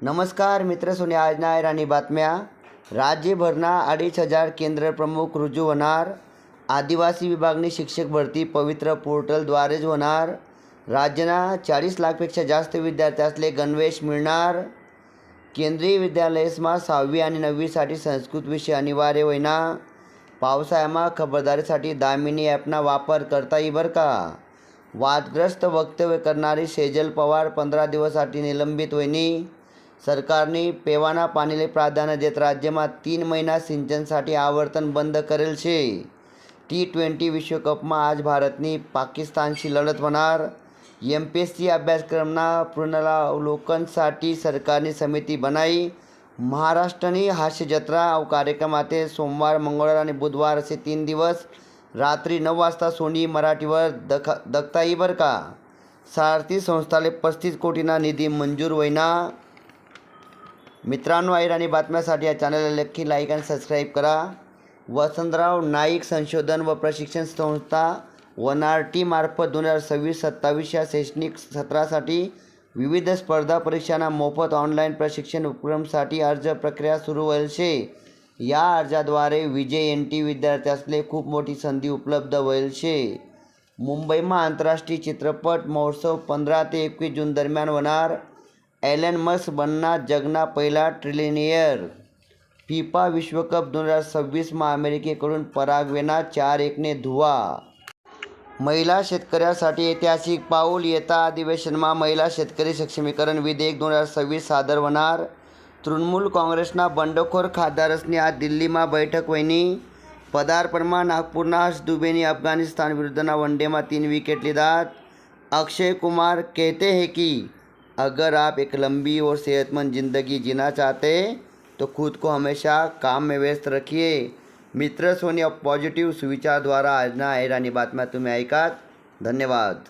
नमस्कार मित्र, सोनी आज ना राणी बातम्या. राज्यभरना 2,500 केंद्र प्रमुख रुजू होणार. आदिवासी विभागनी शिक्षक भरती पवित्र पोर्टलद्वारेच होणार. राज्यना 40 लाखपेक्षा जास्त विद्यार्थ्यासले गणवेश मिळणार. केंद्रीय विद्यालयमा 6वी आणि 9वीसाठी संस्कृत विषय अनिवार्य होईना. पावसाळ्यामा खबरदारीसाठी दामिनी ॲपना वापर करता येईल बरं का. वादग्रस्त वक्तव्य करणारी सेजल पवार 15 दिवसासाठी निलंबित होईनी. सरकारने पेवाना पाणीले प्राधान्य देत राज्यમાં 3 महिना सिंचनसाठी आवर्तन बंद करेल છે. T20 विश्वकपમાં आज भारतनी पाकिस्तानशी लढत होणार. MPSC अभ्यासक्रमना पुनरावलोकनसाठी सरकारनी समिती बनाई. महाराष्ट्रनी हास्य जत्रा कार्यक्रमाते सोमवार, मंगळवार आणि बुधवार असे 3 दिवस रात्री 9 वाजता सोनी मराठीवर दखता येईल बरं का. सारथी संस्थाले 35 कोटीना निधी मंजूर होईना. मित्रांनो, आणि बातम्यासाठी या चॅनलला नक्की लाईक आणि सबस्क्राईब करा. वसंतराव नाईक संशोधन व प्रशिक्षण संस्था NRT मार्फत 2026-27 या शैक्षणिक सत्रासाठी विविध स्पर्धा परीक्षांना मोफत ऑनलाईन प्रशिक्षण उपक्रमसाठी अर्ज प्रक्रिया सुरू होईल છે. या अर्जाद्वारे VJNT विद्यार्थ्यासले खूप मोठी संधी उपलब्ध होईल છે. मुंबईમાં आंतरराष्ट्रीय चित्रपट महोत्सव 15 ते 21 जून दरम्यान होणार. एलन मस्क बनणार जगना पहिला ट्रिलियनियर. फिफा विश्वकप 2026 अमेरिकेकडून पराग्वेना 4-1ने धुवा. महिला शेतकऱ्यासाठी ऐतिहासिक पाऊल. येता अधिवेशनमा महिला शेतकरी सक्षमीकरण विधेयक 2026 सादर होणार. तृणमूल काँग्रेसना बंडखोर खासदारसनी आज दिल्लीમાં बैठक होईनी. पदार्पणમાં नागपूરના हर्ष दुबेनी अफगानिस्तान विरुद्धना वनडेમાં 3 विकेट લીધા. अक्षय कुमार कहते हैं कि अगर आप एक लंबी और सेहतमंद ज़िंदगी जीना चाहते तो खुद को हमेशा काम में व्यस्त रखिए. मित्र, सोनी पॉझिटिव्ह सुविचार द्वारा आज ना राणी बातम्या तुम्ही ऐकात. धन्यवाद.